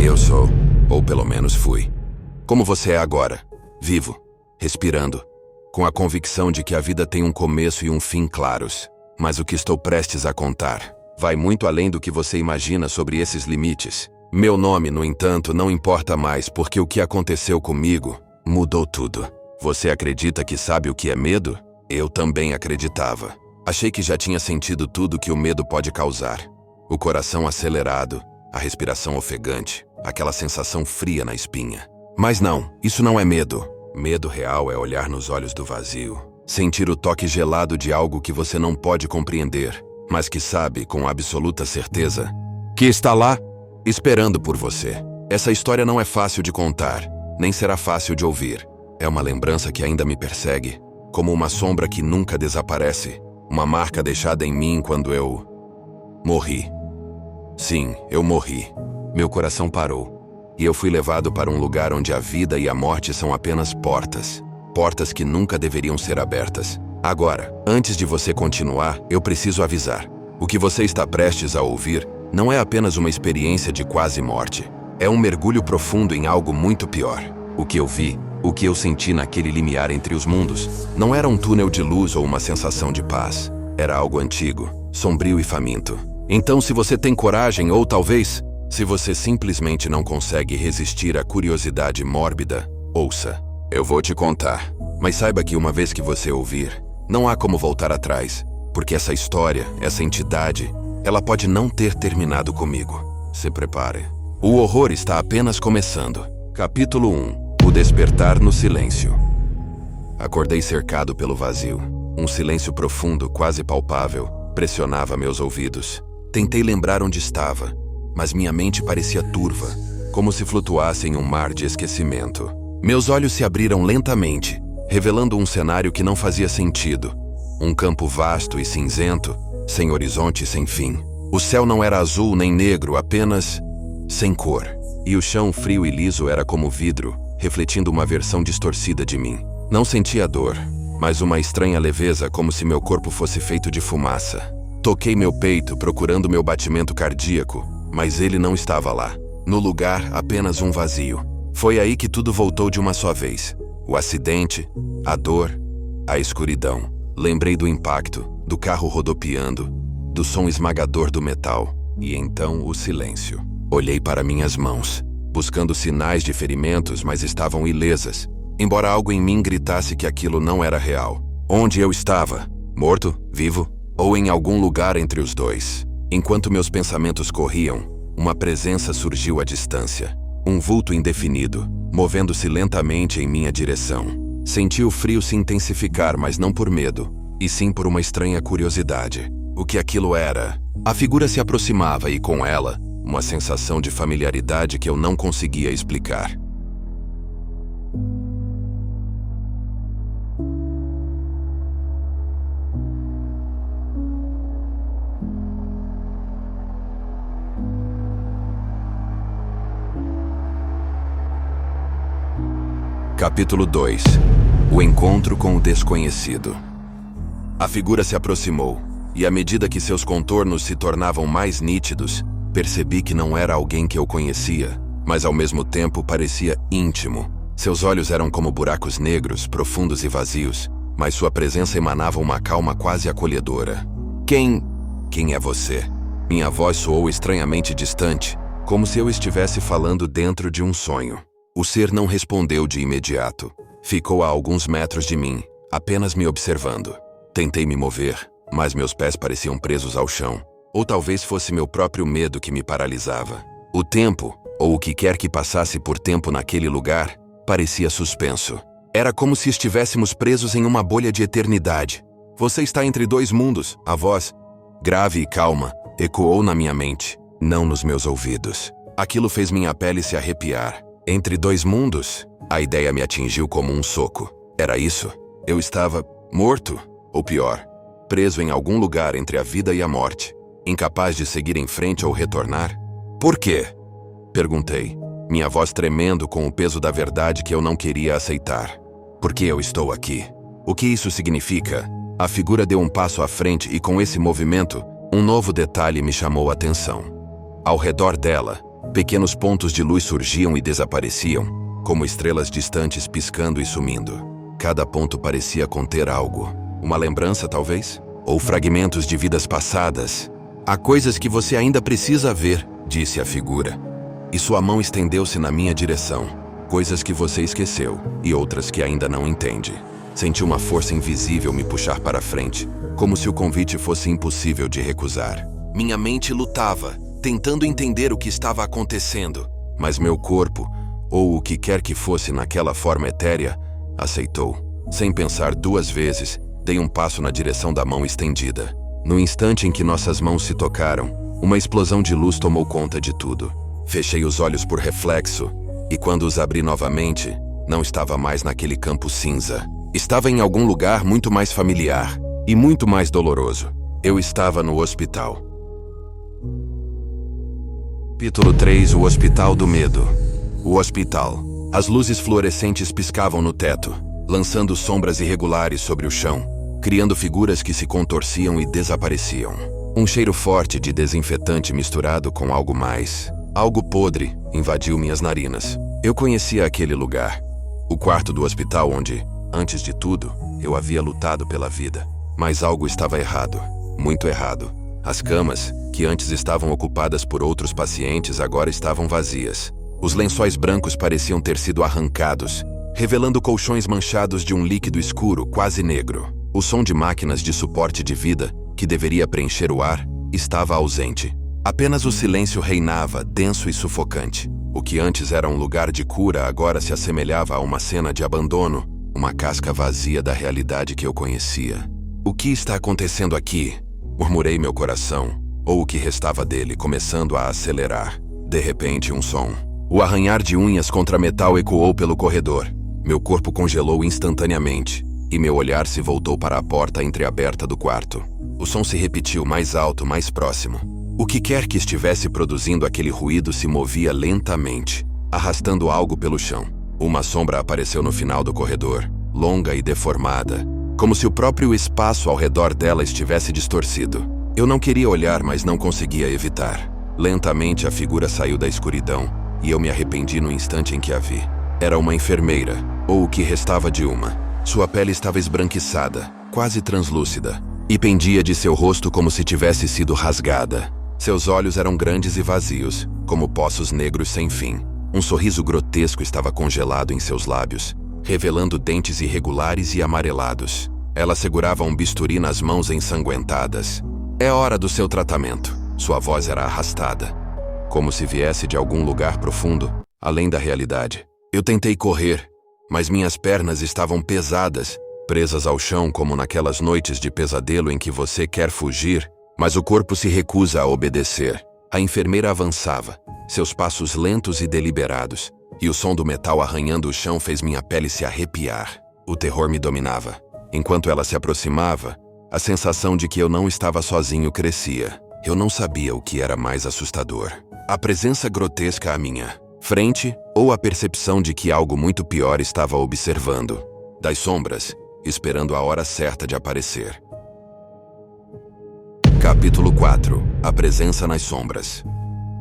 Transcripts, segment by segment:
Eu sou, ou pelo menos fui. Como você é agora, vivo, respirando, com a convicção de que a vida tem um começo e um fim claros. Mas o que estou prestes a contar vai muito além do que você imagina sobre esses limites. Meu nome, no entanto, não importa mais porque o que aconteceu comigo mudou tudo. Você acredita que sabe o que é medo? Eu também acreditava. Achei que já tinha sentido tudo que o medo pode causar. O coração acelerado, a respiração ofegante, aquela sensação fria na espinha. Mas não, isso não é medo. Medo real é olhar nos olhos do vazio. Sentir o toque gelado de algo que você não pode compreender, mas que sabe com absoluta certeza que está lá, esperando por você. Essa história não é fácil de contar, nem será fácil de ouvir. É uma lembrança que ainda me persegue, como uma sombra que nunca desaparece, uma marca deixada em mim quando eu morri. Sim, eu morri. Meu coração parou, e eu fui levado para um lugar onde a vida e a morte são apenas portas. Portas que nunca deveriam ser abertas. Agora, antes de você continuar, eu preciso avisar. O que você está prestes a ouvir não é apenas uma experiência de quase morte. É um mergulho profundo em algo muito pior. O que eu vi, o que eu senti naquele limiar entre os mundos, não era um túnel de luz ou uma sensação de paz. Era algo antigo, sombrio e faminto. Então, se você tem coragem, ou talvez, se você simplesmente não consegue resistir à curiosidade mórbida, ouça. Eu vou te contar, mas saiba que uma vez que você ouvir, não há como voltar atrás, porque essa história, essa entidade, ela pode não ter terminado comigo. Se prepare. O horror está apenas começando. Capítulo 1. O despertar no silêncio. Acordei cercado pelo vazio. Um silêncio profundo, quase palpável, pressionava meus ouvidos. Tentei lembrar onde estava, mas minha mente parecia turva, como se flutuasse em um mar de esquecimento. Meus olhos se abriram lentamente, revelando um cenário que não fazia sentido. Um campo vasto e cinzento, sem horizonte e sem fim. O céu não era azul nem negro, apenas sem cor. E o chão frio e liso era como vidro, refletindo uma versão distorcida de mim. Não sentia dor, mas uma estranha leveza, como se meu corpo fosse feito de fumaça. Toquei meu peito, procurando meu batimento cardíaco, mas ele não estava lá. No lugar, apenas um vazio. Foi aí que tudo voltou de uma só vez. O acidente, a dor, a escuridão. Lembrei do impacto, do carro rodopiando, do som esmagador do metal. E então o silêncio. Olhei para minhas mãos, buscando sinais de ferimentos, mas estavam ilesas, embora algo em mim gritasse que aquilo não era real. Onde eu estava? Morto? Vivo? Ou em algum lugar entre os dois? Enquanto meus pensamentos corriam, uma presença surgiu à distância. Um vulto indefinido, movendo-se lentamente em minha direção. Senti o frio se intensificar, mas não por medo, e sim por uma estranha curiosidade. O que aquilo era? A figura se aproximava e, com ela, uma sensação de familiaridade que eu não conseguia explicar. Capítulo 2. O encontro com o desconhecido. A figura se aproximou, e à medida que seus contornos se tornavam mais nítidos, percebi que não era alguém que eu conhecia, mas ao mesmo tempo parecia íntimo. Seus olhos eram como buracos negros, profundos e vazios, mas sua presença emanava uma calma quase acolhedora. Quem é você? Minha voz soou estranhamente distante, como se eu estivesse falando dentro de um sonho. O ser não respondeu de imediato. Ficou a alguns metros de mim, apenas me observando. Tentei me mover, mas meus pés pareciam presos ao chão. Ou talvez fosse meu próprio medo que me paralisava. O tempo, ou o que quer que passasse por tempo naquele lugar, parecia suspenso. Era como se estivéssemos presos em uma bolha de eternidade. Você está entre dois mundos, a voz, grave e calma, ecoou na minha mente, não nos meus ouvidos. Aquilo fez minha pele se arrepiar. Entre dois mundos? A ideia me atingiu como um soco. Era isso? Eu estava morto? Ou pior, preso em algum lugar entre a vida e a morte, incapaz de seguir em frente ou retornar? Por quê? Perguntei, minha voz tremendo com o peso da verdade que eu não queria aceitar. Por que eu estou aqui? O que isso significa? A figura deu um passo à frente e com esse movimento, um novo detalhe me chamou a atenção. Ao redor dela, Pequenos pontos de luz surgiam e desapareciam, como estrelas distantes piscando e sumindo. Cada ponto parecia conter algo. Uma lembrança, talvez? Ou fragmentos de vidas passadas. Há coisas que você ainda precisa ver, disse a figura. E sua mão estendeu-se na minha direção. Coisas que você esqueceu e outras que ainda não entende. Senti uma força invisível me puxar para frente, como se o convite fosse impossível de recusar. Minha mente lutava, tentando entender o que estava acontecendo, mas meu corpo, ou o que quer que fosse naquela forma etérea, aceitou. Sem pensar duas vezes, dei um passo na direção da mão estendida. No instante em que nossas mãos se tocaram, uma explosão de luz tomou conta de tudo. Fechei os olhos por reflexo, e quando os abri novamente, não estava mais naquele campo cinza. Estava em algum lugar muito mais familiar e muito mais doloroso. Eu estava no hospital. Capítulo 3 O Hospital do Medo. O hospital. As luzes fluorescentes piscavam no teto, lançando sombras irregulares sobre o chão, criando figuras que se contorciam e desapareciam. Um cheiro forte de desinfetante misturado com algo mais. Algo podre invadiu minhas narinas. Eu conhecia aquele lugar. O quarto do hospital onde, antes de tudo, eu havia lutado pela vida. Mas algo estava errado. Muito errado. As camas, que antes estavam ocupadas por outros pacientes, agora estavam vazias. Os lençóis brancos pareciam ter sido arrancados, revelando colchões manchados de um líquido escuro, quase negro. O som de máquinas de suporte de vida, que deveria preencher o ar, estava ausente. Apenas o silêncio reinava, denso e sufocante. O que antes era um lugar de cura agora se assemelhava a uma cena de abandono, uma casca vazia da realidade que eu conhecia. O que está acontecendo aqui? Murmurei meu coração, ou o que restava dele, começando a acelerar. De repente, um som. O arranhar de unhas contra metal ecoou pelo corredor. Meu corpo congelou instantaneamente, e meu olhar se voltou para a porta entreaberta do quarto. O som se repetiu mais alto, mais próximo. O que quer que estivesse produzindo aquele ruído se movia lentamente, arrastando algo pelo chão. Uma sombra apareceu no final do corredor, longa e deformada, como se o próprio espaço ao redor dela estivesse distorcido. Eu não queria olhar, mas não conseguia evitar. Lentamente a figura saiu da escuridão, e eu me arrependi no instante em que a vi. Era uma enfermeira, ou o que restava de uma. Sua pele estava esbranquiçada, quase translúcida, e pendia de seu rosto como se tivesse sido rasgada. Seus olhos eram grandes e vazios, como poços negros sem fim. Um sorriso grotesco estava congelado em seus lábios, revelando dentes irregulares e amarelados. Ela segurava um bisturi nas mãos ensanguentadas. É hora do seu tratamento. Sua voz era arrastada, como se viesse de algum lugar profundo, além da realidade. Eu tentei correr, mas minhas pernas estavam pesadas, presas ao chão como naquelas noites de pesadelo em que você quer fugir, mas o corpo se recusa a obedecer. A enfermeira avançava, seus passos lentos e deliberados, e o som do metal arranhando o chão fez minha pele se arrepiar. O terror me dominava. Enquanto ela se aproximava, a sensação de que eu não estava sozinho crescia. Eu não sabia o que era mais assustador. A presença grotesca à minha frente ou a percepção de que algo muito pior estava observando. Das sombras, esperando a hora certa de aparecer. Capítulo 4 A presença nas sombras.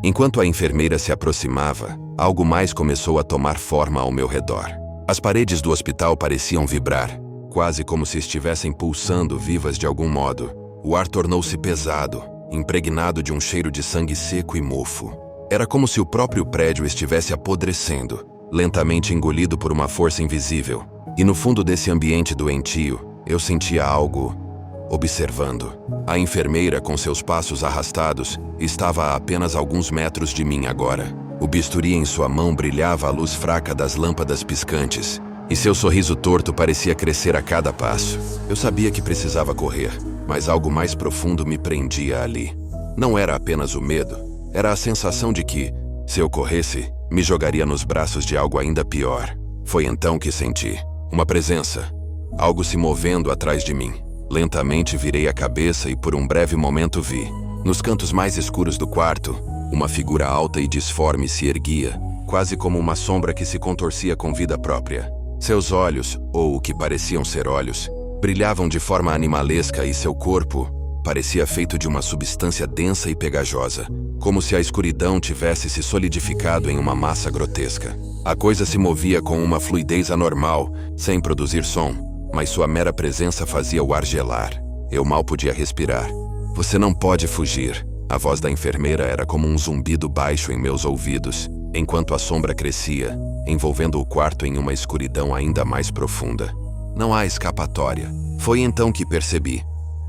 Enquanto a enfermeira se aproximava, algo mais começou a tomar forma ao meu redor. As paredes do hospital pareciam vibrar, quase como se estivessem pulsando vivas de algum modo. O ar tornou-se pesado, impregnado de um cheiro de sangue seco e mofo. Era como se o próprio prédio estivesse apodrecendo, lentamente engolido por uma força invisível. E no fundo desse ambiente doentio, eu sentia algo observando. A enfermeira, com seus passos arrastados, estava a apenas alguns metros de mim agora. O bisturi em sua mão brilhava à luz fraca das lâmpadas piscantes, e seu sorriso torto parecia crescer a cada passo. Eu sabia que precisava correr, mas algo mais profundo me prendia ali. Não era apenas o medo, era a sensação de que, se eu corresse, me jogaria nos braços de algo ainda pior. Foi então que senti uma presença, algo se movendo atrás de mim. Lentamente virei a cabeça e por um breve momento vi, nos cantos mais escuros do quarto, uma figura alta e disforme se erguia, quase como uma sombra que se contorcia com vida própria. Seus olhos, ou o que pareciam ser olhos, brilhavam de forma animalesca e seu corpo, parecia feito de uma substância densa e pegajosa, como se a escuridão tivesse se solidificado em uma massa grotesca. A coisa se movia com uma fluidez anormal, sem produzir som, mas sua mera presença fazia o ar gelar. Eu mal podia respirar. Você não pode fugir. A voz da enfermeira era como um zumbido baixo em meus ouvidos, enquanto a sombra crescia, envolvendo o quarto em uma escuridão ainda mais profunda. Não há escapatória. Foi então que percebi.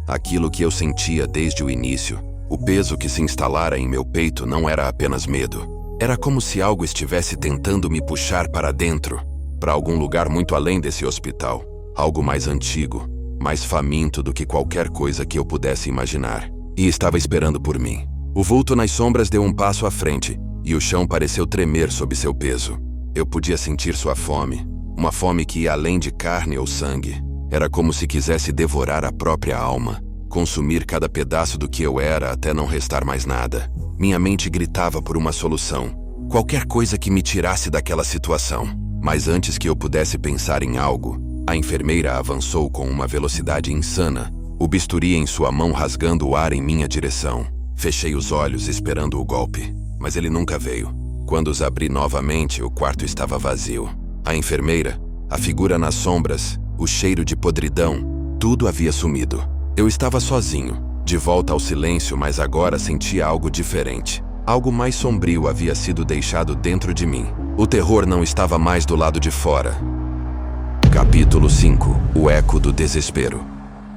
Aquilo que eu sentia desde o início, o peso que se instalara em meu peito não era apenas medo. Era como se algo estivesse tentando me puxar para dentro, para algum lugar muito além desse hospital. Algo mais antigo, mais faminto do que qualquer coisa que eu pudesse imaginar. E estava esperando por mim. O vulto nas sombras deu um passo à frente, e o chão pareceu tremer sob seu peso. Eu podia sentir sua fome, uma fome que ia além de carne ou sangue. Era como se quisesse devorar a própria alma, consumir cada pedaço do que eu era até não restar mais nada. Minha mente gritava por uma solução, qualquer coisa que me tirasse daquela situação. Mas antes que eu pudesse pensar em algo, a enfermeira avançou com uma velocidade insana, o bisturi em sua mão rasgando o ar em minha direção. Fechei os olhos esperando o golpe, mas ele nunca veio. Quando os abri novamente, o quarto estava vazio. A enfermeira, a figura nas sombras, o cheiro de podridão, tudo havia sumido. Eu estava sozinho, de volta ao silêncio, mas agora sentia algo diferente. Algo mais sombrio havia sido deixado dentro de mim. O terror não estava mais do lado de fora. Capítulo 5. O eco do desespero.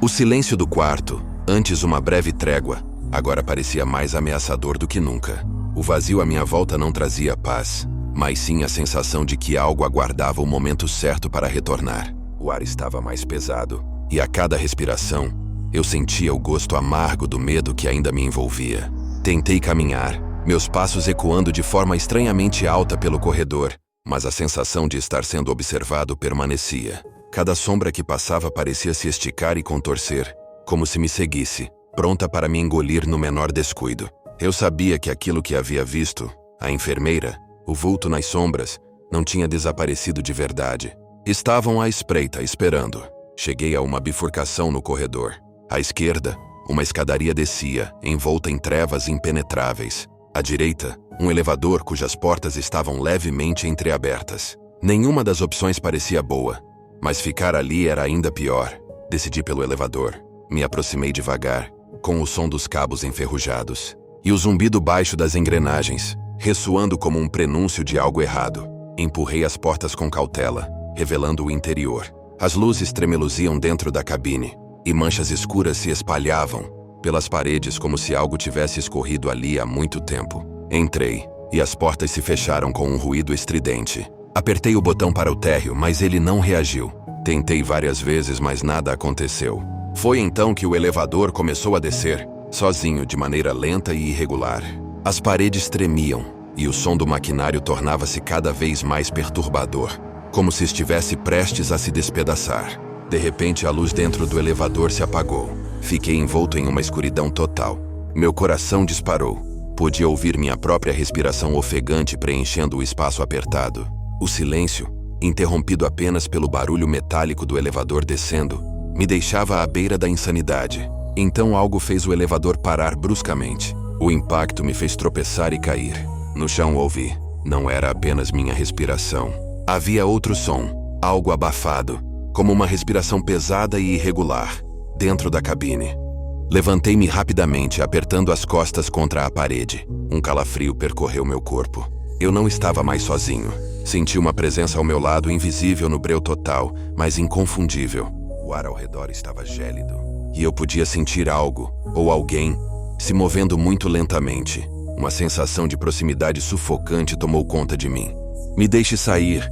O silêncio do quarto, antes uma breve trégua, agora parecia mais ameaçador do que nunca. O vazio à minha volta não trazia paz, mas sim a sensação de que algo aguardava o momento certo para retornar. O ar estava mais pesado, e a cada respiração, eu sentia o gosto amargo do medo que ainda me envolvia. Tentei caminhar, meus passos ecoando de forma estranhamente alta pelo corredor, mas a sensação de estar sendo observado permanecia. Cada sombra que passava parecia se esticar e contorcer, como se me seguisse, pronta para me engolir no menor descuido. Eu sabia que aquilo que havia visto, a enfermeira, o vulto nas sombras, não tinha desaparecido de verdade. Estavam à espreita, esperando. Cheguei a uma bifurcação no corredor. À esquerda, uma escadaria descia, envolta em trevas impenetráveis. À direita, um elevador cujas portas estavam levemente entreabertas. Nenhuma das opções parecia boa, mas ficar ali era ainda pior. Decidi pelo elevador. Me aproximei devagar, com o som dos cabos enferrujados, e o zumbido baixo das engrenagens, ressoando como um prenúncio de algo errado. Empurrei as portas com cautela, revelando o interior. As luzes tremeluziam dentro da cabine, e manchas escuras se espalhavam pelas paredes como se algo tivesse escorrido ali há muito tempo. Entrei, e as portas se fecharam com um ruído estridente. Apertei o botão para o térreo, mas ele não reagiu. Tentei várias vezes, mas nada aconteceu. Foi então que o elevador começou a descer, sozinho, de maneira lenta e irregular. As paredes tremiam, e o som do maquinário tornava-se cada vez mais perturbador, como se estivesse prestes a se despedaçar. De repente, a luz dentro do elevador se apagou. Fiquei envolto em uma escuridão total. Meu coração disparou. Podia ouvir minha própria respiração ofegante preenchendo o espaço apertado. O silêncio, interrompido apenas pelo barulho metálico do elevador descendo, me deixava à beira da insanidade. Então algo fez o elevador parar bruscamente. O impacto me fez tropeçar e cair. No chão ouvi. Não era apenas minha respiração. Havia outro som, algo abafado, como uma respiração pesada e irregular, dentro da cabine. Levantei-me rapidamente, apertando as costas contra a parede. Um calafrio percorreu meu corpo. Eu não estava mais sozinho. Senti uma presença ao meu lado, invisível no breu total, mas inconfundível. O ar ao redor estava gélido, e eu podia sentir algo, ou alguém, se movendo muito lentamente. Uma sensação de proximidade sufocante tomou conta de mim. Me deixe sair,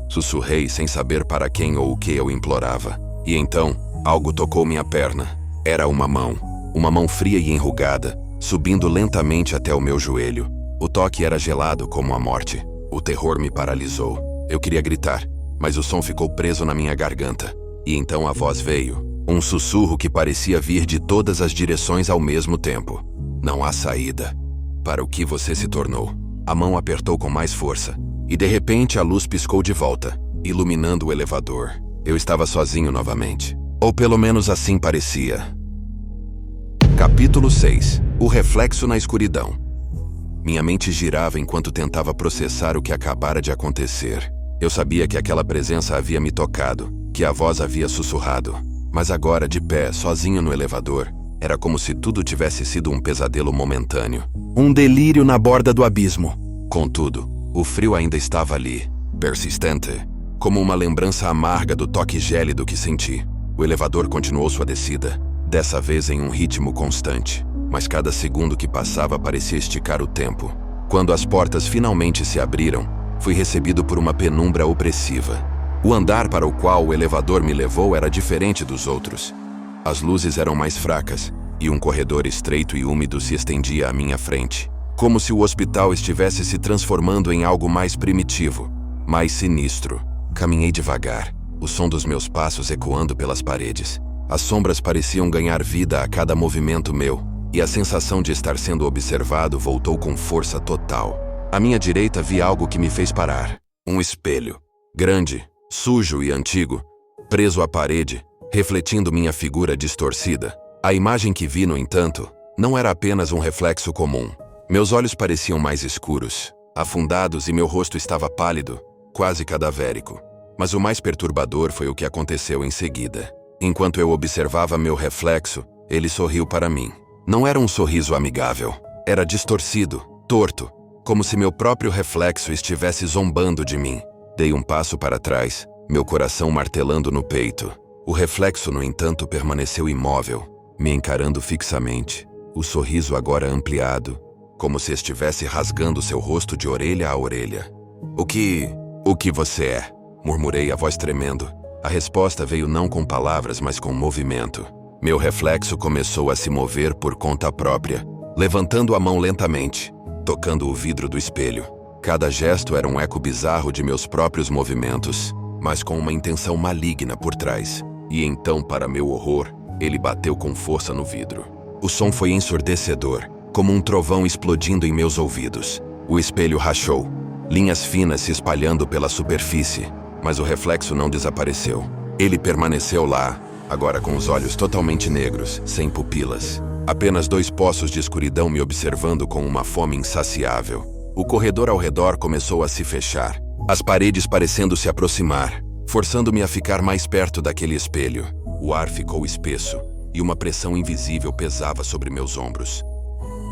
sussurrei sem saber para quem ou o que eu implorava. E então, algo tocou minha perna. Era uma mão fria e enrugada, subindo lentamente até o meu joelho. O toque era gelado como a morte. O terror me paralisou. Eu queria gritar, mas o som ficou preso na minha garganta. E então a voz veio, um sussurro que parecia vir de todas as direções ao mesmo tempo. Não há saída. Para o que você se tornou? A mão apertou com mais força, e de repente a luz piscou de volta, iluminando o elevador. Eu estava sozinho novamente. Ou pelo menos assim parecia. Capítulo 6. O reflexo na escuridão. Minha mente girava enquanto tentava processar o que acabara de acontecer. Eu sabia que aquela presença havia me tocado, que a voz havia sussurrado. Mas agora, de pé, sozinho no elevador, era como se tudo tivesse sido um pesadelo momentâneo. Um delírio na borda do abismo. Contudo, o frio ainda estava ali, persistente, como uma lembrança amarga do toque gélido que senti. O elevador continuou sua descida, dessa vez em um ritmo constante, mas cada segundo que passava parecia esticar o tempo. Quando as portas finalmente se abriram, fui recebido por uma penumbra opressiva. O andar para o qual o elevador me levou era diferente dos outros. As luzes eram mais fracas, e um corredor estreito e úmido se estendia à minha frente, como se o hospital estivesse se transformando em algo mais primitivo, mais sinistro. Caminhei devagar, o som dos meus passos ecoando pelas paredes. As sombras pareciam ganhar vida a cada movimento meu, e a sensação de estar sendo observado voltou com força total. À minha direita vi algo que me fez parar. Um espelho, grande, sujo e antigo, preso à parede, refletindo minha figura distorcida. A imagem que vi, no entanto, não era apenas um reflexo comum. Meus olhos pareciam mais escuros, afundados, e meu rosto estava pálido, quase cadavérico. Mas o mais perturbador foi o que aconteceu em seguida. Enquanto eu observava meu reflexo, ele sorriu para mim. Não era um sorriso amigável. Era distorcido, torto, como se meu próprio reflexo estivesse zombando de mim. Dei um passo para trás, meu coração martelando no peito. O reflexo, no entanto, permaneceu imóvel, me encarando fixamente. O sorriso agora ampliado, como se estivesse rasgando seu rosto de orelha a orelha. O que você é?" murmurei, a voz tremendo. A resposta veio não com palavras, mas com movimento. Meu reflexo começou a se mover por conta própria, levantando a mão lentamente, tocando o vidro do espelho. Cada gesto era um eco bizarro de meus próprios movimentos, mas com uma intenção maligna por trás. E então, para meu horror, ele bateu com força no vidro. O som foi ensurdecedor, como um trovão explodindo em meus ouvidos. O espelho rachou, linhas finas se espalhando pela superfície, mas o reflexo não desapareceu. Ele permaneceu lá, agora com os olhos totalmente negros, sem pupilas. Apenas 2 poços de escuridão me observando com uma fome insaciável. O corredor ao redor começou a se fechar, as paredes parecendo se aproximar, forçando-me a ficar mais perto daquele espelho. O ar ficou espesso, e uma pressão invisível pesava sobre meus ombros,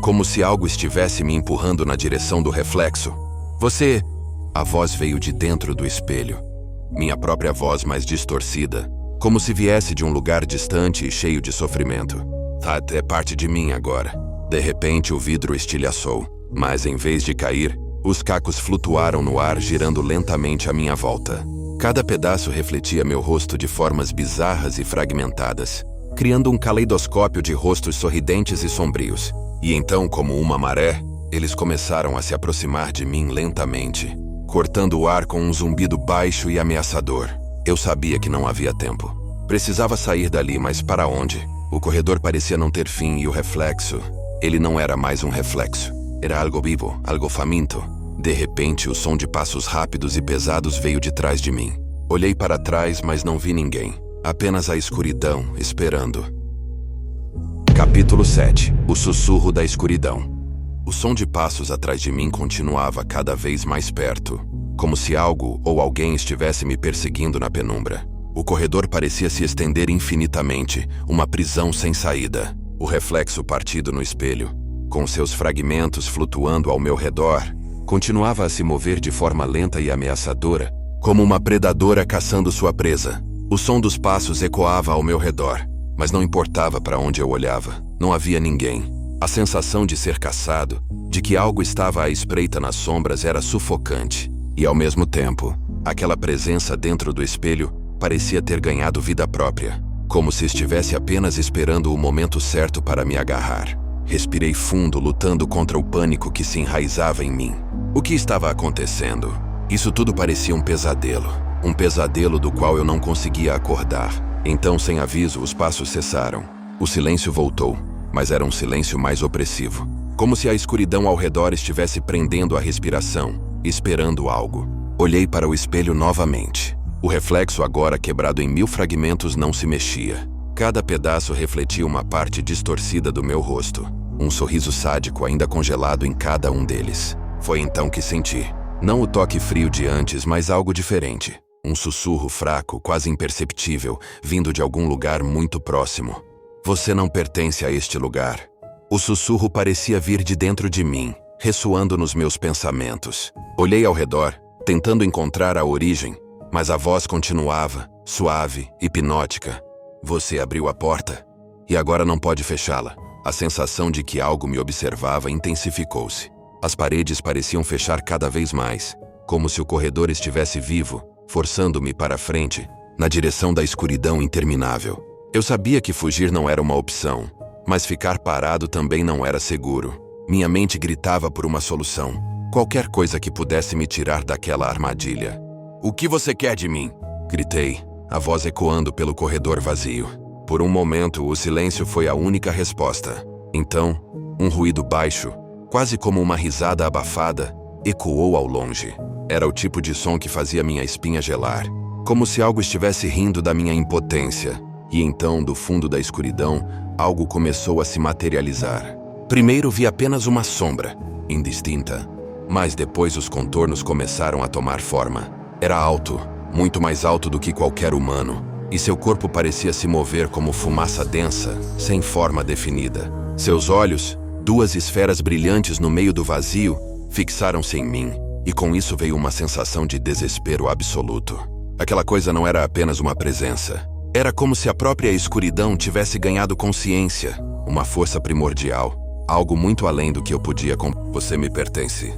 como se algo estivesse me empurrando na direção do reflexo. "Você..." A voz veio de dentro do espelho. Minha própria voz, mais distorcida, como se viesse de um lugar distante e cheio de sofrimento. É parte de mim agora." De repente o vidro estilhaçou, mas em vez de cair, os cacos flutuaram no ar, girando lentamente à minha volta. Cada pedaço refletia meu rosto de formas bizarras e fragmentadas, criando um caleidoscópio de rostos sorridentes e sombrios. E então, como uma maré, eles começaram a se aproximar de mim lentamente, cortando o ar com um zumbido baixo e ameaçador. Eu sabia que não havia tempo. Precisava sair dali, mas para onde? O corredor parecia não ter fim, e o reflexo... Ele não era mais um reflexo. Era algo vivo, algo faminto. De repente, o som de passos rápidos e pesados veio de trás de mim. Olhei para trás, mas não vi ninguém. Apenas a escuridão, esperando. Capítulo 7. O sussurro da escuridão. O som de passos atrás de mim continuava cada vez mais perto, como se algo ou alguém estivesse me perseguindo na penumbra. O corredor parecia se estender infinitamente, uma prisão sem saída. O reflexo partido no espelho, com seus fragmentos flutuando ao meu redor, continuava a se mover de forma lenta e ameaçadora, como uma predadora caçando sua presa. O som dos passos ecoava ao meu redor, mas não importava para onde eu olhava. Não havia ninguém. A sensação de ser caçado, de que algo estava à espreita nas sombras, era sufocante. E ao mesmo tempo, aquela presença dentro do espelho parecia ter ganhado vida própria, como se estivesse apenas esperando o momento certo para me agarrar. Respirei fundo, lutando contra o pânico que se enraizava em mim. O que estava acontecendo? Isso tudo parecia um pesadelo do qual eu não conseguia acordar. Então, sem aviso, os passos cessaram. O silêncio voltou, mas era um silêncio mais opressivo, como se a escuridão ao redor estivesse prendendo a respiração, esperando algo. Olhei para o espelho novamente. O reflexo, agora quebrado em 1000 fragmentos, não se mexia. Cada pedaço refletia uma parte distorcida do meu rosto, um sorriso sádico ainda congelado em cada um deles. Foi então que senti, não o toque frio de antes, mas algo diferente. Um sussurro fraco, quase imperceptível, vindo de algum lugar muito próximo. Você não pertence a este lugar. O sussurro parecia vir de dentro de mim, ressoando nos meus pensamentos. Olhei ao redor, tentando encontrar a origem, mas a voz continuava, suave, hipnótica. Você abriu a porta, e agora não pode fechá-la. A sensação de que algo me observava intensificou-se. As paredes pareciam fechar cada vez mais, como se o corredor estivesse vivo, forçando-me para frente, na direção da escuridão interminável. Eu sabia que fugir não era uma opção, mas ficar parado também não era seguro. Minha mente gritava por uma solução, qualquer coisa que pudesse me tirar daquela armadilha. "O que você quer de mim?" gritei, a voz ecoando pelo corredor vazio. Por um momento, o silêncio foi a única resposta. Então, um ruído baixo, quase como uma risada abafada, ecoou ao longe. Era o tipo de som que fazia minha espinha gelar, como se algo estivesse rindo da minha impotência. E então, do fundo da escuridão, algo começou a se materializar. Primeiro vi apenas uma sombra, indistinta, mas depois os contornos começaram a tomar forma. Era alto, muito mais alto do que qualquer humano, e seu corpo parecia se mover como fumaça densa, sem forma definida. Seus olhos, duas esferas brilhantes no meio do vazio, fixaram-se em mim, e com isso veio uma sensação de desespero absoluto. Aquela coisa não era apenas uma presença. Era como se a própria escuridão tivesse ganhado consciência, uma força primordial, algo muito além do que eu podia Você me pertence.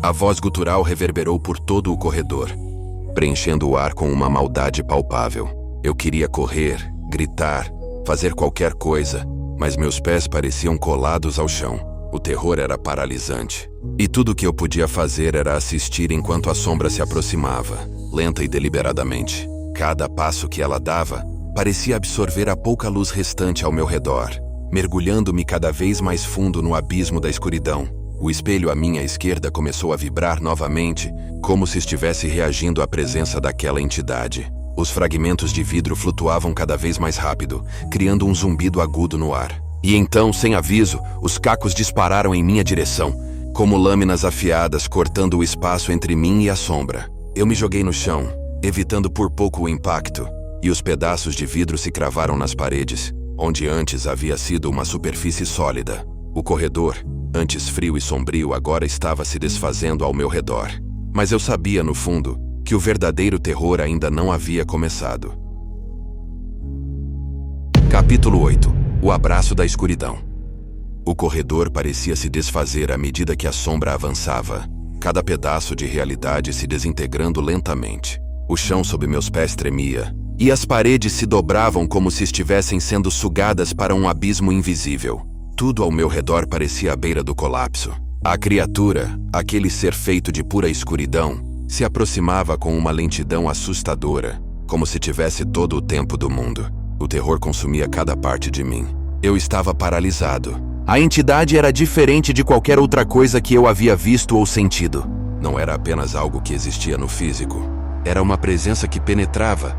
A voz gutural reverberou por todo o corredor, preenchendo o ar com uma maldade palpável. Eu queria correr, gritar, fazer qualquer coisa, mas meus pés pareciam colados ao chão. O terror era paralisante. E tudo o que eu podia fazer era assistir enquanto a sombra se aproximava, lenta e deliberadamente. Cada passo que ela dava parecia absorver a pouca luz restante ao meu redor, mergulhando-me cada vez mais fundo no abismo da escuridão. O espelho à minha esquerda começou a vibrar novamente, como se estivesse reagindo à presença daquela entidade. Os fragmentos de vidro flutuavam cada vez mais rápido, criando um zumbido agudo no ar. E então, sem aviso, os cacos dispararam em minha direção, como lâminas afiadas cortando o espaço entre mim e a sombra. Eu me joguei no chão, evitando por pouco o impacto, e os pedaços de vidro se cravaram nas paredes, onde antes havia sido uma superfície sólida. O corredor, antes frio e sombrio, agora estava se desfazendo ao meu redor. Mas eu sabia, no fundo, que o verdadeiro terror ainda não havia começado. Capítulo 8. O abraço da escuridão. O corredor parecia se desfazer à medida que a sombra avançava, cada pedaço de realidade se desintegrando lentamente. O chão sob meus pés tremia, e as paredes se dobravam como se estivessem sendo sugadas para um abismo invisível. Tudo ao meu redor parecia à beira do colapso. A criatura, aquele ser feito de pura escuridão, se aproximava com uma lentidão assustadora, como se tivesse todo o tempo do mundo. O terror consumia cada parte de mim. Eu estava paralisado. A entidade era diferente de qualquer outra coisa que eu havia visto ou sentido. Não era apenas algo que existia no físico. Era uma presença que penetrava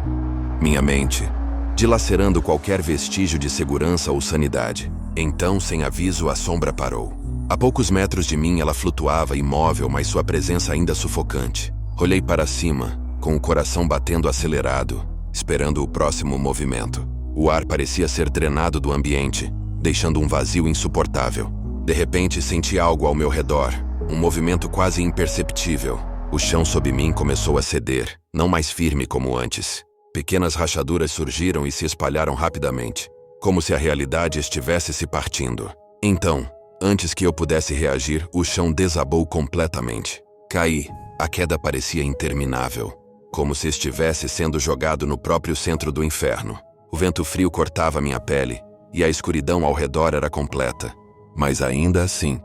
minha mente, dilacerando qualquer vestígio de segurança ou sanidade. Então, sem aviso, a sombra parou. A poucos metros de mim ela flutuava imóvel, mas sua presença ainda sufocante. Olhei para cima, com o coração batendo acelerado, esperando o próximo movimento. O ar parecia ser drenado do ambiente, deixando um vazio insuportável. De repente, senti algo ao meu redor, um movimento quase imperceptível. O chão sob mim começou a ceder, não mais firme como antes. Pequenas rachaduras surgiram e se espalharam rapidamente, como se a realidade estivesse se partindo. Então, antes que eu pudesse reagir, o chão desabou completamente. Caí. A queda parecia interminável, como se estivesse sendo jogado no próprio centro do inferno. O vento frio cortava minha pele, e a escuridão ao redor era completa. Mas ainda assim,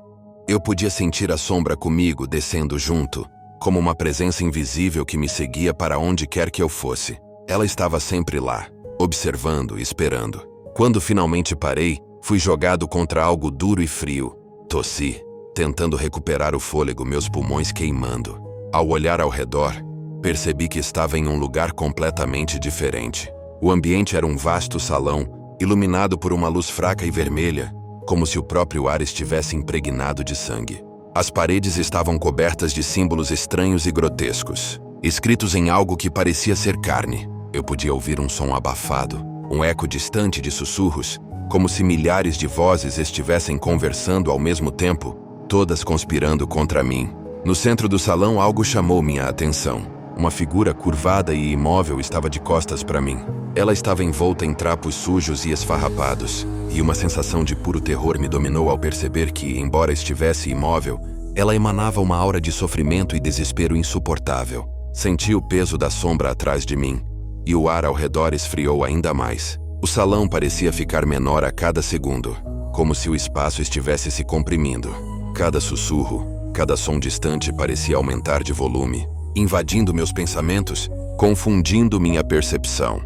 eu podia sentir a sombra comigo descendo junto, como uma presença invisível que me seguia para onde quer que eu fosse. Ela estava sempre lá, observando e esperando. Quando finalmente parei, fui jogado contra algo duro e frio. Tossi, tentando recuperar o fôlego, meus pulmões queimando. Ao olhar ao redor, percebi que estava em um lugar completamente diferente. O ambiente era um vasto salão, iluminado por uma luz fraca e vermelha, como se o próprio ar estivesse impregnado de sangue. As paredes estavam cobertas de símbolos estranhos e grotescos, escritos em algo que parecia ser carne. Eu podia ouvir um som abafado, um eco distante de sussurros, como se milhares de vozes estivessem conversando ao mesmo tempo, todas conspirando contra mim. No centro do salão, algo chamou minha atenção. Uma figura curvada e imóvel estava de costas para mim. Ela estava envolta em trapos sujos e esfarrapados, e uma sensação de puro terror me dominou ao perceber que, embora estivesse imóvel, ela emanava uma aura de sofrimento e desespero insuportável. Senti o peso da sombra atrás de mim, e o ar ao redor esfriou ainda mais. O salão parecia ficar menor a cada segundo, como se o espaço estivesse se comprimindo. Cada sussurro, cada som distante parecia aumentar de volume, invadindo meus pensamentos, confundindo minha percepção.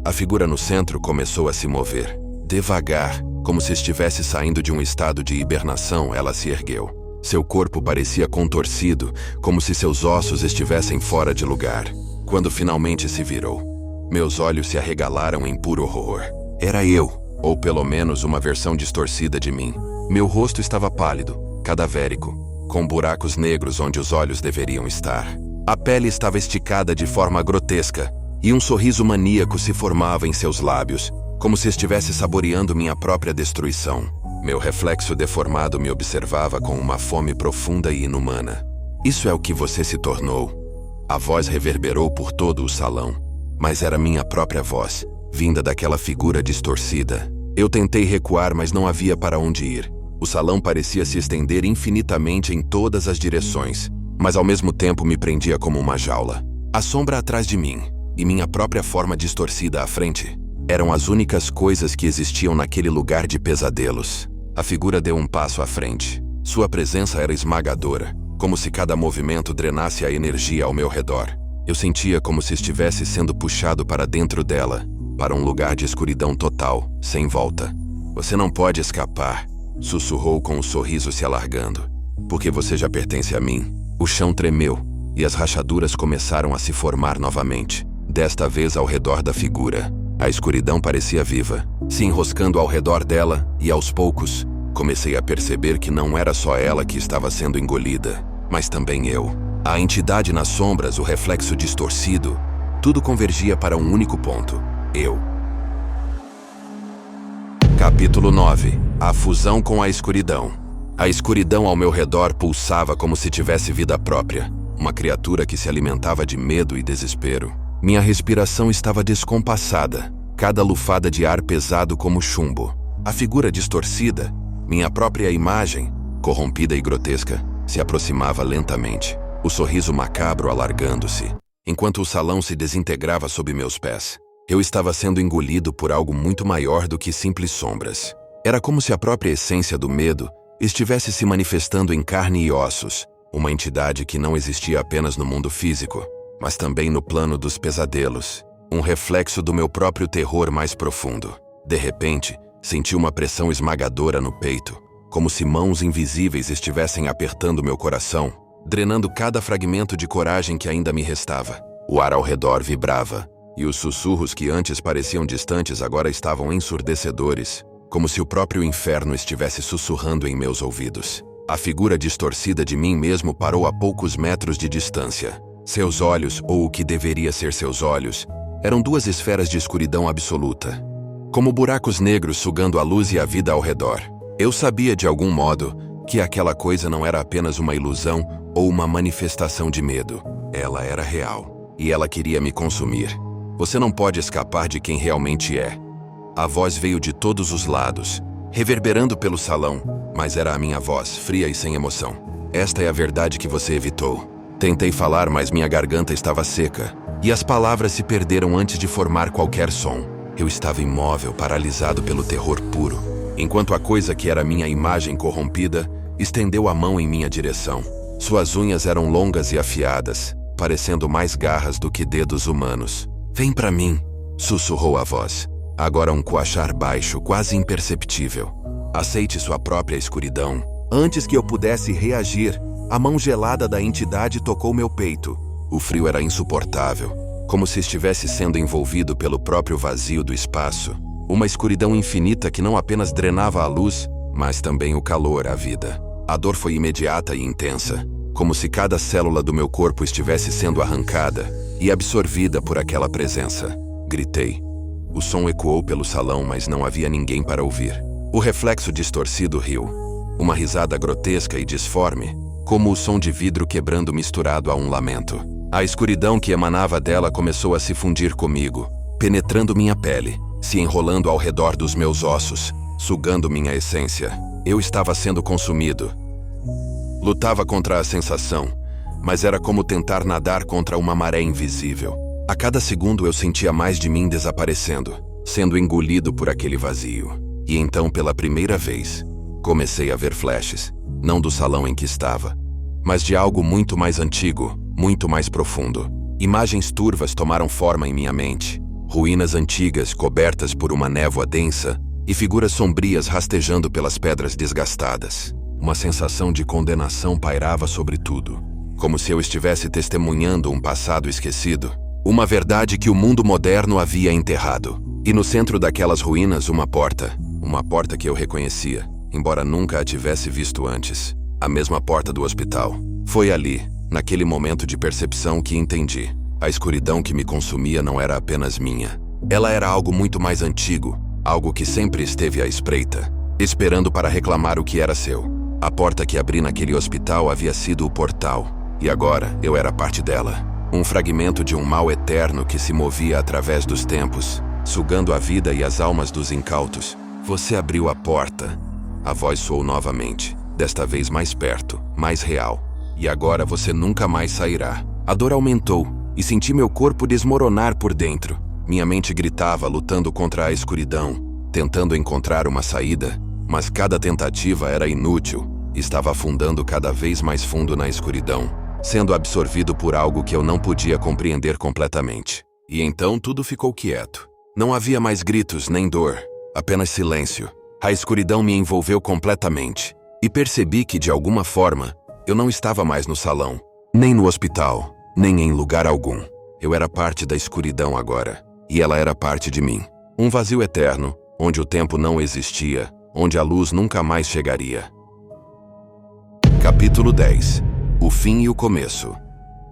A figura no centro começou a se mover. Devagar, como se estivesse saindo de um estado de hibernação, ela se ergueu. Seu corpo parecia contorcido, como se seus ossos estivessem fora de lugar. Quando finalmente se virou, meus olhos se arregalaram em puro horror. Era eu, ou pelo menos uma versão distorcida de mim. Meu rosto estava pálido, cadavérico, com buracos negros onde os olhos deveriam estar. A pele estava esticada de forma grotesca, e um sorriso maníaco se formava em seus lábios, como se estivesse saboreando minha própria destruição. Meu reflexo deformado me observava com uma fome profunda e inumana. "Isso é o que você se tornou." A voz reverberou por todo o salão, mas era minha própria voz, vinda daquela figura distorcida. Eu tentei recuar, mas não havia para onde ir. O salão parecia se estender infinitamente em todas as direções, mas ao mesmo tempo me prendia como uma jaula. A sombra atrás de mim, e minha própria forma distorcida à frente, eram as únicas coisas que existiam naquele lugar de pesadelos. A figura deu um passo à frente. Sua presença era esmagadora, como se cada movimento drenasse a energia ao meu redor. Eu sentia como se estivesse sendo puxado para dentro dela, para um lugar de escuridão total, sem volta. "Você não pode escapar", sussurrou com um sorriso se alargando, "porque você já pertence a mim." O chão tremeu, e as rachaduras começaram a se formar novamente, desta vez ao redor da figura. A escuridão parecia viva, se enroscando ao redor dela, e aos poucos, comecei a perceber que não era só ela que estava sendo engolida, mas também eu. A entidade nas sombras, o reflexo distorcido, tudo convergia para um único ponto: eu. Capítulo 9. A fusão com a escuridão. A escuridão ao meu redor pulsava como se tivesse vida própria, uma criatura que se alimentava de medo e desespero. Minha respiração estava descompassada, cada lufada de ar pesado como chumbo. A figura distorcida, minha própria imagem, corrompida e grotesca, se aproximava lentamente, o sorriso macabro alargando-se, enquanto o salão se desintegrava sob meus pés. Eu estava sendo engolido por algo muito maior do que simples sombras. Era como se a própria essência do medo estivesse se manifestando em carne e ossos, uma entidade que não existia apenas no mundo físico, mas também no plano dos pesadelos, um reflexo do meu próprio terror mais profundo. De repente, senti uma pressão esmagadora no peito, como se mãos invisíveis estivessem apertando meu coração, drenando cada fragmento de coragem que ainda me restava. O ar ao redor vibrava, e os sussurros que antes pareciam distantes agora estavam ensurdecedores, como se o próprio inferno estivesse sussurrando em meus ouvidos. A figura distorcida de mim mesmo parou a poucos metros de distância. Seus olhos, ou o que deveria ser seus olhos, eram duas esferas de escuridão absoluta, como buracos negros sugando a luz e a vida ao redor. Eu sabia de algum modo que aquela coisa não era apenas uma ilusão ou uma manifestação de medo. Ela era real, e ela queria me consumir. "Você não pode escapar de quem realmente é." A voz veio de todos os lados, reverberando pelo salão, mas era a minha voz, fria e sem emoção. "Esta é a verdade que você evitou." Tentei falar, mas minha garganta estava seca, e as palavras se perderam antes de formar qualquer som. Eu estava imóvel, paralisado pelo terror puro, enquanto a coisa que era minha imagem corrompida estendeu a mão em minha direção. Suas unhas eram longas e afiadas, parecendo mais garras do que dedos humanos. "Vem pra mim", sussurrou a voz, agora um coachar baixo, quase imperceptível. "Aceite sua própria escuridão." Antes que eu pudesse reagir, a mão gelada da entidade tocou meu peito. O frio era insuportável, como se estivesse sendo envolvido pelo próprio vazio do espaço. Uma escuridão infinita que não apenas drenava a luz, mas também o calor, a vida. A dor foi imediata e intensa, como se cada célula do meu corpo estivesse sendo arrancada e absorvida por aquela presença. Gritei. O som ecoou pelo salão, mas não havia ninguém para ouvir. O reflexo distorcido riu. Uma risada grotesca e disforme, como o som de vidro quebrando misturado a um lamento. A escuridão que emanava dela começou a se fundir comigo, penetrando minha pele, se enrolando ao redor dos meus ossos, sugando minha essência. Eu estava sendo consumido. Lutava contra a sensação, mas era como tentar nadar contra uma maré invisível. A cada segundo eu sentia mais de mim desaparecendo, sendo engolido por aquele vazio. E então, pela primeira vez, comecei a ver flashes, não do salão em que estava, mas de algo muito mais antigo, muito mais profundo. Imagens turvas tomaram forma em minha mente. Ruínas antigas cobertas por uma névoa densa e figuras sombrias rastejando pelas pedras desgastadas. Uma sensação de condenação pairava sobre tudo, como se eu estivesse testemunhando um passado esquecido, uma verdade que o mundo moderno havia enterrado. E no centro daquelas ruínas, uma porta que eu reconhecia, embora nunca a tivesse visto antes. A mesma porta do hospital. Foi ali, naquele momento de percepção, que entendi. A escuridão que me consumia não era apenas minha. Ela era algo muito mais antigo, algo que sempre esteve à espreita, esperando para reclamar o que era seu. A porta que abri naquele hospital havia sido o portal, e agora eu era parte dela. Um fragmento de um mal eterno que se movia através dos tempos, sugando a vida e as almas dos incautos. Você abriu a porta. A voz soou novamente, desta vez mais perto, mais real. E agora você nunca mais sairá. A dor aumentou, e senti meu corpo desmoronar por dentro. Minha mente gritava, lutando contra a escuridão, tentando encontrar uma saída, mas cada tentativa era inútil. Estava afundando cada vez mais fundo na escuridão, sendo absorvido por algo que eu não podia compreender completamente. E então tudo ficou quieto. Não havia mais gritos nem dor, apenas silêncio. A escuridão me envolveu completamente, e percebi que, de alguma forma, eu não estava mais no salão, nem no hospital, nem em lugar algum. Eu era parte da escuridão agora, e ela era parte de mim. Um vazio eterno, onde o tempo não existia, onde a luz nunca mais chegaria. Capítulo 10. O fim e o começo.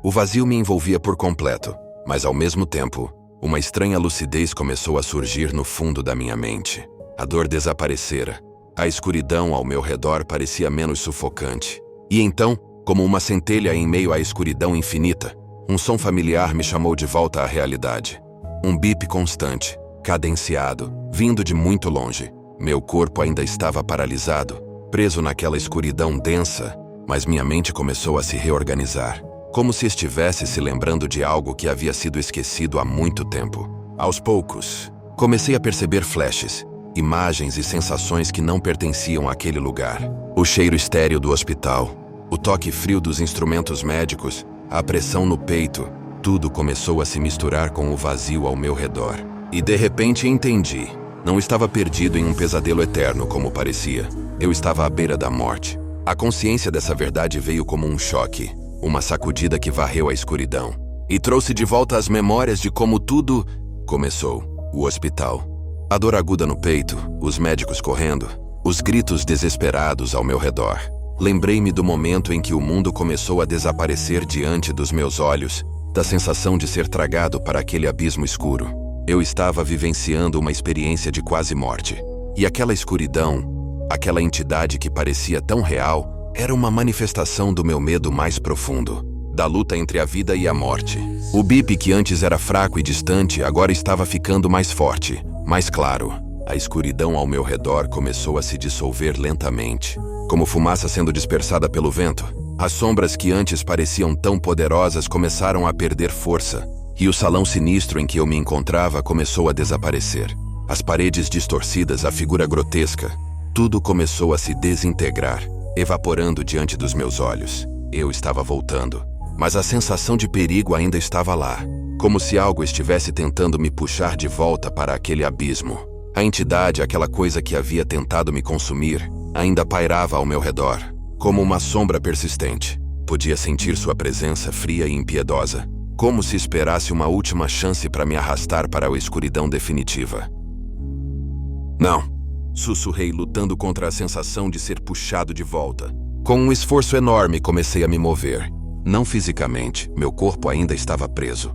O vazio me envolvia por completo, mas ao mesmo tempo, uma estranha lucidez começou a surgir no fundo da minha mente. A dor desaparecera. A escuridão ao meu redor parecia menos sufocante. E então, como uma centelha em meio à escuridão infinita, um som familiar me chamou de volta à realidade. Um bip constante, cadenciado, vindo de muito longe. Meu corpo ainda estava paralisado, preso naquela escuridão densa, mas minha mente começou a se reorganizar, como se estivesse se lembrando de algo que havia sido esquecido há muito tempo. Aos poucos, comecei a perceber flashes, imagens e sensações que não pertenciam àquele lugar. O cheiro estéril do hospital, o toque frio dos instrumentos médicos, a pressão no peito, tudo começou a se misturar com o vazio ao meu redor. E de repente entendi. Não estava perdido em um pesadelo eterno como parecia. Eu estava à beira da morte. A consciência dessa verdade veio como um choque, uma sacudida que varreu a escuridão e trouxe de volta as memórias de como tudo começou. O hospital. A dor aguda no peito, os médicos correndo, os gritos desesperados ao meu redor. Lembrei-me do momento em que o mundo começou a desaparecer diante dos meus olhos, da sensação de ser tragado para aquele abismo escuro. Eu estava vivenciando uma experiência de quase morte. E aquela escuridão, aquela entidade que parecia tão real, era uma manifestação do meu medo mais profundo, da luta entre a vida e a morte. O bip que antes era fraco e distante agora estava ficando mais forte, mais claro. A escuridão ao meu redor começou a se dissolver lentamente, como fumaça sendo dispersada pelo vento. As sombras que antes pareciam tão poderosas começaram a perder força, e o salão sinistro em que eu me encontrava começou a desaparecer. As paredes distorcidas, a figura grotesca, tudo começou a se desintegrar, evaporando diante dos meus olhos. Eu estava voltando, mas a sensação de perigo ainda estava lá, como se algo estivesse tentando me puxar de volta para aquele abismo. A entidade, aquela coisa que havia tentado me consumir, ainda pairava ao meu redor, como uma sombra persistente. Podia sentir sua presença fria e impiedosa, como se esperasse uma última chance para me arrastar para a escuridão definitiva. Não. Sussurrei, lutando contra a sensação de ser puxado de volta. Com um esforço enorme, comecei a me mover. Não fisicamente, meu corpo ainda estava preso.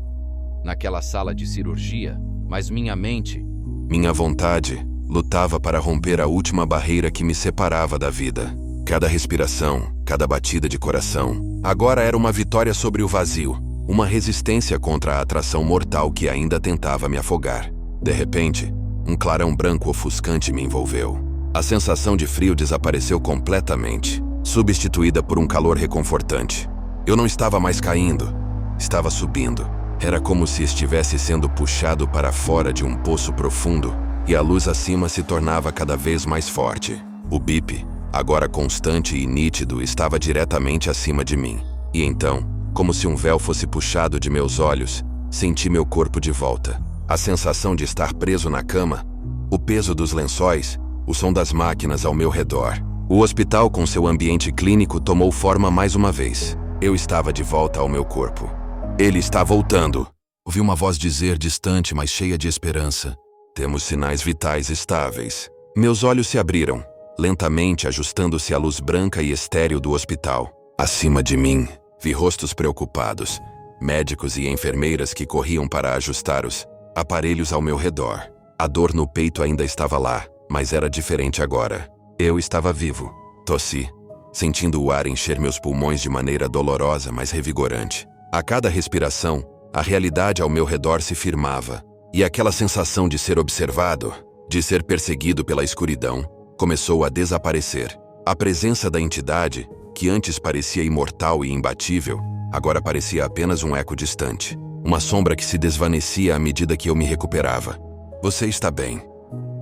Naquela sala de cirurgia, mas minha mente... Minha vontade lutava para romper a última barreira que me separava da vida. Cada respiração, cada batida de coração, agora era uma vitória sobre o vazio, uma resistência contra a atração mortal que ainda tentava me afogar. De repente, um clarão branco ofuscante me envolveu. A sensação de frio desapareceu completamente, substituída por um calor reconfortante. Eu não estava mais caindo, estava subindo. Era como se estivesse sendo puxado para fora de um poço profundo, e a luz acima se tornava cada vez mais forte. O bip, agora constante e nítido, estava diretamente acima de mim. E então, como se um véu fosse puxado de meus olhos, senti meu corpo de volta. A sensação de estar preso na cama, o peso dos lençóis, o som das máquinas ao meu redor. O hospital com seu ambiente clínico tomou forma mais uma vez. Eu estava de volta ao meu corpo. Ele está voltando. Ouvi uma voz dizer, distante, mas cheia de esperança. Temos sinais vitais estáveis. Meus olhos se abriram, lentamente ajustando-se à luz branca e estéril do hospital. Acima de mim, vi rostos preocupados, médicos e enfermeiras que corriam para ajustar os aparelhos ao meu redor. A dor no peito ainda estava lá, mas era diferente agora. Eu estava vivo. Tossi, sentindo o ar encher meus pulmões de maneira dolorosa, mas revigorante. A cada respiração, a realidade ao meu redor se firmava, e aquela sensação de ser observado, de ser perseguido pela escuridão, começou a desaparecer. A presença da entidade, que antes parecia imortal e imbatível, agora parecia apenas um eco distante. Uma sombra que se desvanecia à medida que eu me recuperava. Você está bem?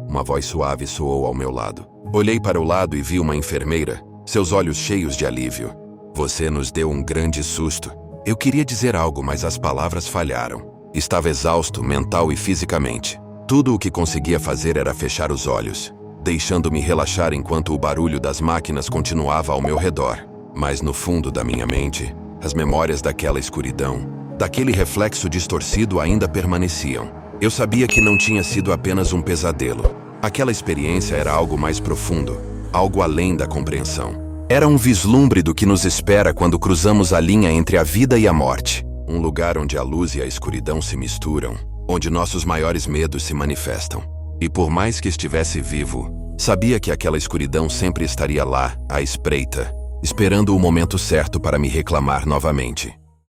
Uma voz suave soou ao meu lado. Olhei para o lado e vi uma enfermeira, seus olhos cheios de alívio. Você nos deu um grande susto. Eu queria dizer algo, mas as palavras falharam. Estava exausto, mental e fisicamente. Tudo o que conseguia fazer era fechar os olhos, deixando-me relaxar enquanto o barulho das máquinas continuava ao meu redor. Mas no fundo da minha mente, as memórias daquela escuridão, daquele reflexo distorcido ainda permaneciam. Eu sabia que não tinha sido apenas um pesadelo. Aquela experiência era algo mais profundo, algo além da compreensão. Era um vislumbre do que nos espera quando cruzamos a linha entre a vida e a morte. Um lugar onde a luz e a escuridão se misturam, onde nossos maiores medos se manifestam. E por mais que estivesse vivo, sabia que aquela escuridão sempre estaria lá, à espreita, esperando o momento certo para me reclamar novamente.